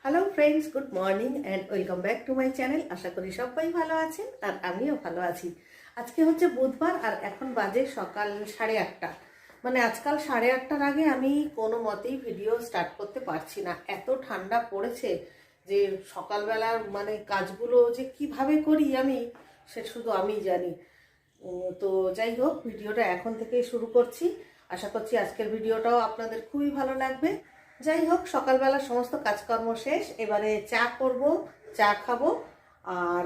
Hello friends, good morning and welcome back to my channel. আশা করি সবাই ভালো আছেন আর আমিও ভালো আছি। আজকে হচ্ছে বুধবার আর এখন বাজে সকাল 8:30। মানে আজকাল 8:30টার আগে আমি কোনো মতেই ভিডিও স্টার্ট করতে পারছি না, এত ঠান্ডা পড়েছে যে সকালবেলার মানে কাজগুলো যে কিভাবে করি আমি, সে শুধু আমিই জানি। তো যাই হোক, ভিডিওটা এখন থেকেই শুরু করছি। আশা করছি আজকের ভিডিওটাও আপনাদের খুবই ভালো লাগবে। যাই হোক, সকালবেলা সমস্ত কাজকর্ম শেষ, এবারে চা করব, চা খাবো। আর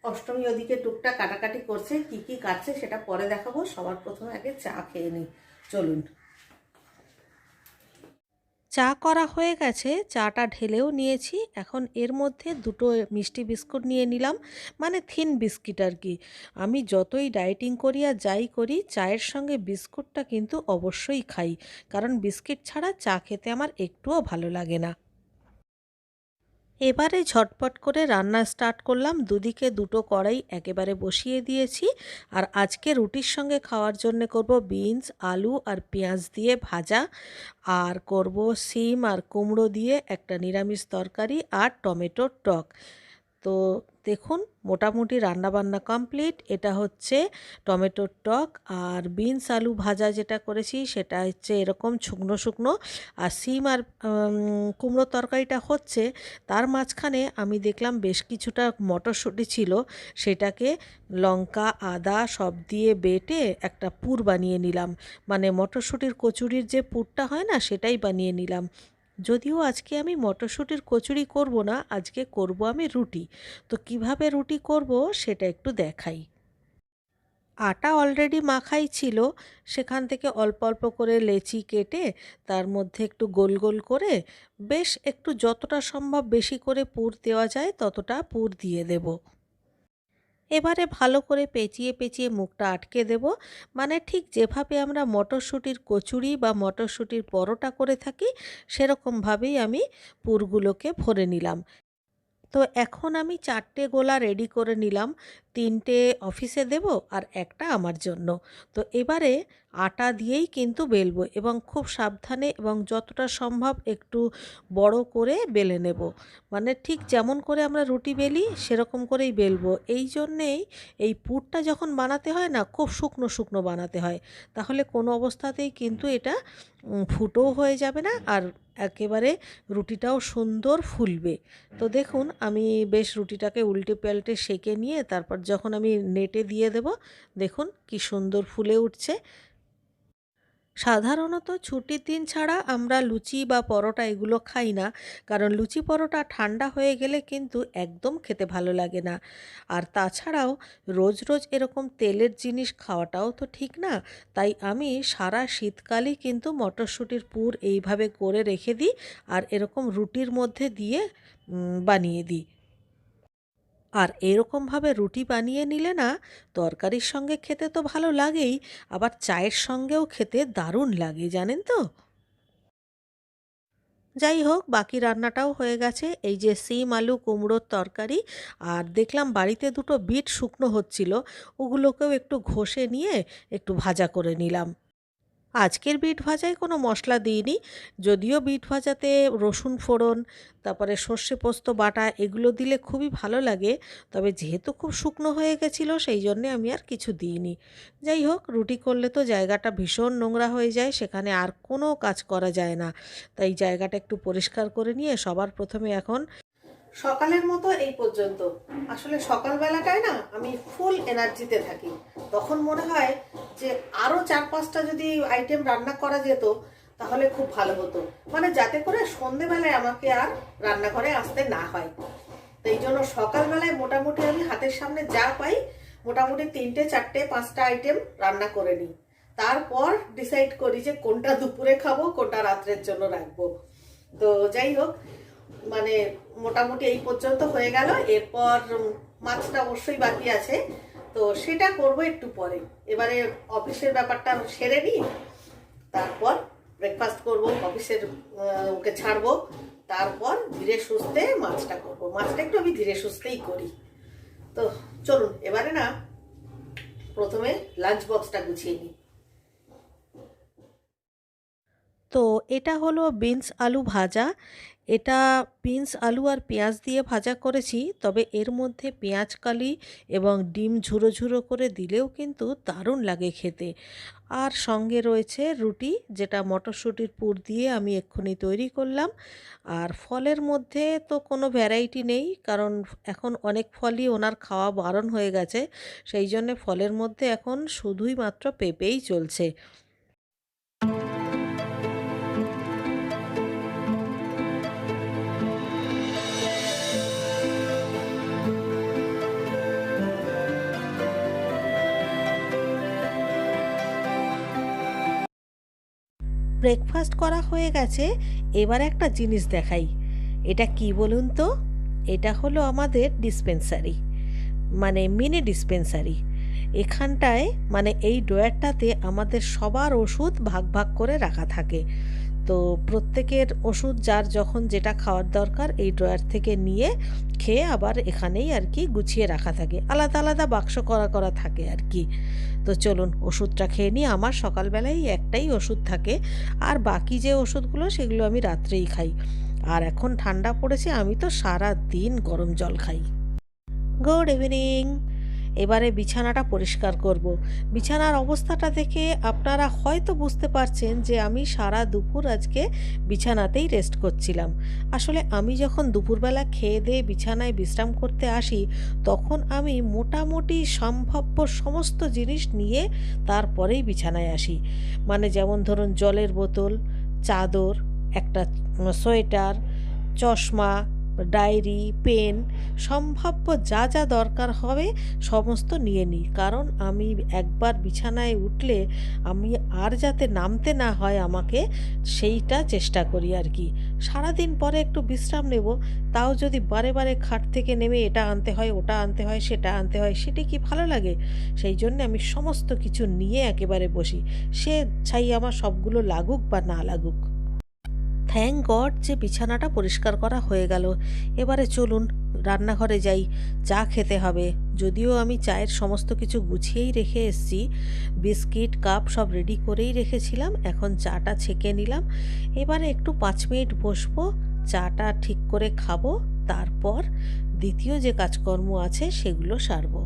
অষ্টমী ওদিকে টুকটাক কাটাকাটি করছে, কি কি কাটছে সেটা পরে দেখাবো। সবার প্রথমে আগে চা খেয়ে নিই, চলুন। চা করা হয়ে গেছে, চাটা ঢেলেও নিয়েছি। এখন এর মধ্যে দুটো মিষ্টি বিস্কুট নিয়ে নিলাম, মানে থিন বিস্কিট আর কি। আমি যতই ডায়েটিং করি আর যাই করি, চায়ের সঙ্গে বিস্কুটটা কিন্তু অবশ্যই খাই, কারণ বিস্কিট ছাড়া চা খেতে আমার একটুও ভালো লাগে না। এবারে ঝটপট করে রান্না স্টার্ট করলাম। দুদিকে দুটো কড়াই একেবারে বসিয়ে দিয়েছি। আর আজকে রুটির সঙ্গে খাওয়ার জন্য করব বিনস, আলু আর পেঁয়াজ দিয়ে ভাজা, আর করব সিম আর কুমড়ো দিয়ে একটা নিরামিষ তরকারি আর টমেটোর টক। তো দেখুন, মোটামুটি রান্নাবান্না কমপ্লিট। এটা হচ্ছে টমেটোর টক, আর বিনস আলু ভাজা যেটা করেছি সেটা হচ্ছে এরকম শুকনো শুকনো। আর সিম আর কুমড়ো তরকারিটা হচ্ছে, তার মাঝখানে আমি দেখলাম বেশ কিছুটা মটরশুঁটি ছিল, সেটাকে লঙ্কা আদা সব দিয়ে বেটে একটা পুর বানিয়ে নিলাম। মানে মটরশুঁটির কচুরির যে পুরটা হয় না, সেটাই বানিয়ে নিলাম। যদিও আজকে আমি মটরশুঁটির কচুরি করব না, আজকে করব আমি রুটি। তো কিভাবে রুটি করব সেটা একটু দেখাই। আটা অলরেডি মাখাই ছিল, সেখান থেকে অল্প অল্প করে লেচি কেটে তার মধ্যে একটু গোল গোল করে বেশ একটু যতটা সম্ভব বেশি করে পুর দেওয়া যায় ততটা পুর দিয়ে দেব। এবারে ভালো করে পেঁচিয়ে পেঁচিয়ে মুখটা আটকে দেব। মানে ঠিক যেভাবে আমরা মটরশুঁটির কচুরি বা মটরশুঁটির পরোটা করে থাকি, সেরকমভাবেই আমি পুরগুলোকে ভরে নিলাম। তো এখন আমি 4টে গোলা রেডি করে নিলাম, 3টে অফিসে দেব আর একটা আমার জন্য। তো এবারে আটা দিয়েই কিন্তু বেলবো, এবং খুব সাবধানে এবং যতটা সম্ভব একটু বড় করে বেলে নেব। মানে ঠিক যেমন করে আমরা রুটি বেলি সেরকম করেই বেলবো। এই জন্যেই এই পুরটা যখন বানাতে হয় না, খুব শুকনো শুকনো বানাতে হয়, তাহলে কোনো অবস্থাতেই কিন্তু এটা ফুটোও হয়ে যাবে না, আর একেবারে রুটিটাও সুন্দর ফুলবে। তো দেখুন, আমি বেশ রুটিটাকে উল্টে পাল্টে সেঁকে নিয়ে তারপর যখন আমি নেটে দিয়ে দেব, দেখুন কি সুন্দর ফুলে উঠছে। সাধারণত ছুটির দিন ছাড়া আমরা লুচি বা পরোটা এগুলো খাই না, কারণ লুচি পরোটা ঠান্ডা হয়ে গেলে কিন্তু একদম খেতে ভালো লাগে না। আর তাছাড়াও রোজ রোজ এরকম তেলের জিনিস খাওয়াটাও তো ঠিক না। তাই আমি সারা শীতকালই কিন্তু মটরশুঁটির পুর এইভাবে করে রেখে দিই, আর এরকম রুটির মধ্যে দিয়ে বানিয়ে দিই। আর এরকমভাবে রুটি বানিয়ে নিলে না, তরকারির সঙ্গে খেতে তো ভালো লাগেই, আবার চায়ের সঙ্গেও খেতে দারুণ লাগে, জানেন তো। যাই হোক, বাকি রান্নাটাও হয়ে গেছে। এই যে সিম আলু কুমড়োর তরকারি, আর দেখলাম বাড়িতে দুটো বিট শুকনো হচ্ছিল, ওগুলোকেও একটু ঘষে নিয়ে একটু ভাজা করে নিলাম। আজকের বিট ভাজায় কোনো মশলা দিইনি, যদিও বিট ভাজাতে রসুন ফোড়ন, তারপরে সর্ষে পোস্ত বাটা এগুলো দিলে খুবই ভালো লাগে, তবে যেহেতু খুব শুকনো হয়ে গেছিলো সেই জন্যে আমি আর কিছু দিইনি। যাই হোক, রুটি করলে তো জায়গাটা ভীষণ নোংরা হয়ে যায়, সেখানে আর কোনো কাজ করা যায় না। তাই জায়গাটা একটু পরিষ্কার করে নিয়ে সবার প্রথমে এখন সকালের মতো এই পর্যন্ত। আসলে সকালবেলাটায় না আমি ফুল এনার্জিতে থাকি, তখন মনে হয় যে আরো 4-5টা যদি আইটেম রান্না করা যেত তাহলে খুব ভালো হতো, মানে যাতে করে সন্ধেবেলায় আমাকে আর রান্নাঘরে আসতে না হয়। তো এই জন্য সকালবেলায় মোটামুটি আমি হাতের সামনে যা পাই মোটামুটি 3-4-5টা আইটেম রান্না করে নিই। তারপর ডিসাইড করি যে কোনটা দুপুরে খাবো, কোনটা রাত্রের জন্য রাখবো। তো যাই হোক, মানে মোটামুটি এই পর্যন্ত হয়ে গেল। এরপর মাছটা অবশ্যই বাকি আছে, তো সেটা করব একটু পরে। এবারে অফিসের ব্যাপারটা সেরে নিই, তারপর ব্রেকফাস্ট করব, অফিসের ওকে ছাড়বো, তারপর ধীরে সুস্থে মাছটা করব। মাছটা একটু আমি ধীরে সুস্থেই করি। তো চলুন এবারে না প্রথমে লাঞ্চ বক্সটা গুছিয়ে নিই। তো এটা হলো বিনস আলু ভাজা। এটা বিনস আলু আর পেঁয়াজ দিয়ে ভাজা করেছি, তবে এর মধ্যে পেঁয়াজ কালি এবং ডিম ঝুরো ঝুরো করে দিলেও কিন্তু দারুণ লাগে খেতে। আর সঙ্গে রয়েছে রুটি, যেটা মটরশুঁটির পুর দিয়ে আমি এক্ষুনি তৈরি করলাম। আর ফলের মধ্যে তো কোনো ভ্যারাইটি নেই, কারণ এখন অনেক ফলই ওনার খাওয়া বারণ হয়ে গেছে, সেই জন্যে ফলের মধ্যে এখন শুধুই মাত্র পেঁপেই চলছে। ব্রেকফাস্ট করা হয়ে গেছে, এবার একটা জিনিস দেখাই। এটা কি বলুন তো? এটা হলো আমাদের ডিসপেন্সারি, মানে মিনি ডিসপেন্সারি। এখানটায় মানে এই ড্রয়ারটাতে আমাদের সবার ওষুধ ভাগ ভাগ করে রাখা থাকে। তো প্রত্যেকের ওষুধ যার যখন যেটা খাওয়ার দরকার এই ড্রয়ার থেকে নিয়ে খেয়ে আবার এখানেই আর কি গুছিয়ে রাখা থাকে, আলাদা আলাদা বাক্স করা করা থাকে আর কি। তো চলুন ওষুধটা খেয়ে নিই। আমার সকালবেলায় একটাই ওষুধ থাকে, আর বাকি যে ওষুধগুলো সেগুলো আমি রাত্রেই খাই। আর এখন ঠান্ডা পড়েছে, আমি তো সারা দিন গরম জল খাই। Good evening. এবারে বিছানাটা পরিষ্কার করব। বিছানার অবস্থাটা দেখে আপনারা হয়তো বুঝতে পারছেন যে আমি সারা দুপুর আজকে বিছানাতেই রেস্ট করছিলাম। আসলে আমি যখন দুপুরবেলা খেয়ে দিয়ে বিছানায় বিশ্রাম করতে আসি, তখন আমি মোটামুটি সম্ভাব্য সমস্ত জিনিস নিয়ে তারপরেই বিছানায় আসি। মানে যেমন ধরুন জলের বোতল, চাদর, একটা সোয়েটার, চশমা, ডায়েরি, পেন, সম্ভাব্য যা যা দরকার হবে সমস্ত নিয়ে নিই। কারণ আমি একবার বিছানায় উঠলে আমি আর যাতে নামতে না হয় আমাকে, সেইটা চেষ্টা করি আর কি। সারাদিন পরে একটু বিশ্রাম নেব, তাও যদি বারে বারে খাট থেকে নেমে এটা আনতে হয়, ওটা আনতে হয়, সেটা আনতে হয়, সেটা কি ভালো লাগে? সেই জন্য আমি সমস্ত কিছু নিয়ে একেবারে বসি, সে ছাই আমার সবগুলো লাগুক বা না লাগুক। থ্যাঙ্ক গড যে বিছানাটা পরিষ্কার করা হয়ে গেল। এবারে চলুন রান্নাঘরে যাই, চা খেতে হবে। যদিও আমি চায়ের সমস্ত কিছু গুছিয়েই রেখে এসেছি, বিস্কিট কাপ সব রেডি করেই রেখেছিলাম, এখন চাটা ছেঁকে নিলাম। এবারে একটু 5 মিনিট বসবো, চাটা ঠিক করে খাবো, তারপর দ্বিতীয় যে কাজকর্ম আছে সেগুলো সারবো।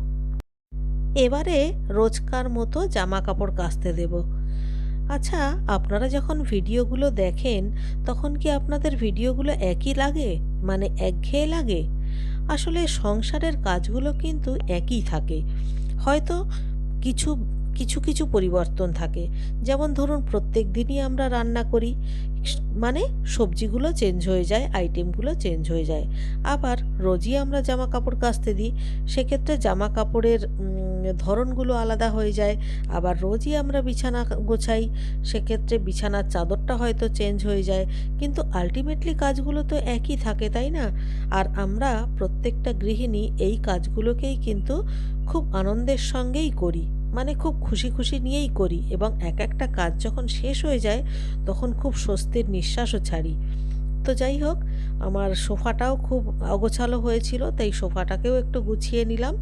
এবারে রোজকার মতো জামা কাপড় কাচতে দেব। আচ্ছা, আপনারা যখন ভিডিওগুলো দেখেন তখন কি আপনাদের ভিডিওগুলো একই লাগে, মানে একঘেয়ে লাগে? আসলে সংসারের কাজগুলো কিন্তু একই থাকে, হয়তো কিছু কিছু কিছু পরিবর্তন থাকে। যেমন ধরুন প্রত্যেক দিনই আমরা রান্না করি, মানে সবজিগুলো চেঞ্জ হয়ে যায়, আইটেমগুলো চেঞ্জ হয়ে যায়। আবার রোজই আমরা জামা কাপড় কাচতে দিই, সেক্ষেত্রে জামা কাপড়ের ধরনগুলো আলাদা হয়ে যায়। আবার রোজই আমরা বিছানা গোছাই, সেক্ষেত্রে বিছানার চাদরটা হয়তো চেঞ্জ হয়ে যায়, কিন্তু আলটিমেটলি কাজগুলো তো একই থাকে, তাই না? আর আমরা প্রত্যেকটা গৃহিণী এই কাজগুলোকেই কিন্তু খুব আনন্দের সঙ্গেই করি, মানে খুব খুশি খুশি নিয়েই করি, এবং এক একটা কাজ যখন শেষ হয়ে যায় তখন খুব স্বস্তির নিঃশ্বাসও ছাড়ি। তো যাই হোক, আমার সোফাটাও খুব অগোছালো হয়েছিল, তাই সোফাটাকেও একটু গুছিয়ে নিলাম।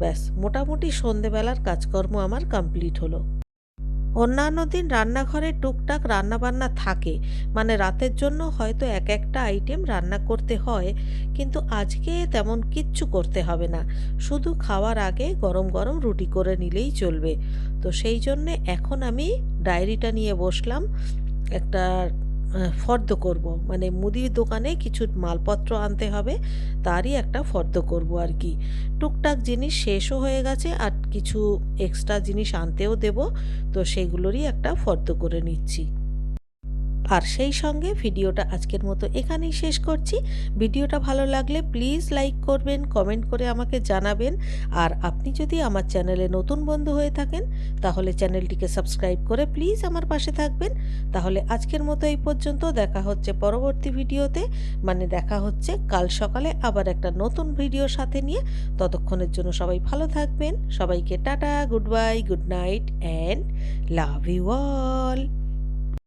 ব্যাস, মোটামুটি সন্ধেবেলার কাজকর্ম আমার কমপ্লিট হলো। অন্যান্য দিন রান্নাঘরে টুকটাক রান্নাবান্না থাকে, মানে রাতের জন্য হয়তো এক একটা আইটেম রান্না করতে হয়, কিন্তু আজকে তেমন কিচ্ছু করতে হবে না, শুধু খাওয়ার আগে গরম গরম রুটি করে নিলেই চলবে। তো সেই জন্যে এখন আমি ডায়েরিটা নিয়ে বসলাম। একটা ফর্দ করব, মানে মুদির দোকানে কিছু মালপত্র আনতে হবে, তারই একটা ফর্দ করব আর কি। টুকটাক জিনিস শেষও হয়ে গেছে, আর কিছু এক্সট্রা জিনিস আনতেও দেব, তো সেগুলোরই একটা ফর্দ করে নিচ্ছি। আর সেই সঙ্গে ভিডিওটা আজকের মতো এখানেই শেষ করছি। ভিডিওটা ভালো লাগলে প্লিজ লাইক করবেন, কমেন্ট করে আমাকে জানাবেন। আর আপনি যদি আমার চ্যানেলে নতুন বন্ধু হয়ে থাকেন তাহলে চ্যানেলটিকে সাবস্ক্রাইব করে প্লিজ আমার পাশে থাকবেন। তাহলে আজকের মতো এই পর্যন্ত, দেখা হচ্ছে পরবর্তী ভিডিওতে, মানে দেখা হচ্ছে কাল সকালে আবার একটা নতুন ভিডিওর সাথে নিয়ে। ততক্ষণের জন্য সবাই ভালো থাকবেন। সবাইকে tata, goodbye, good night and love you all.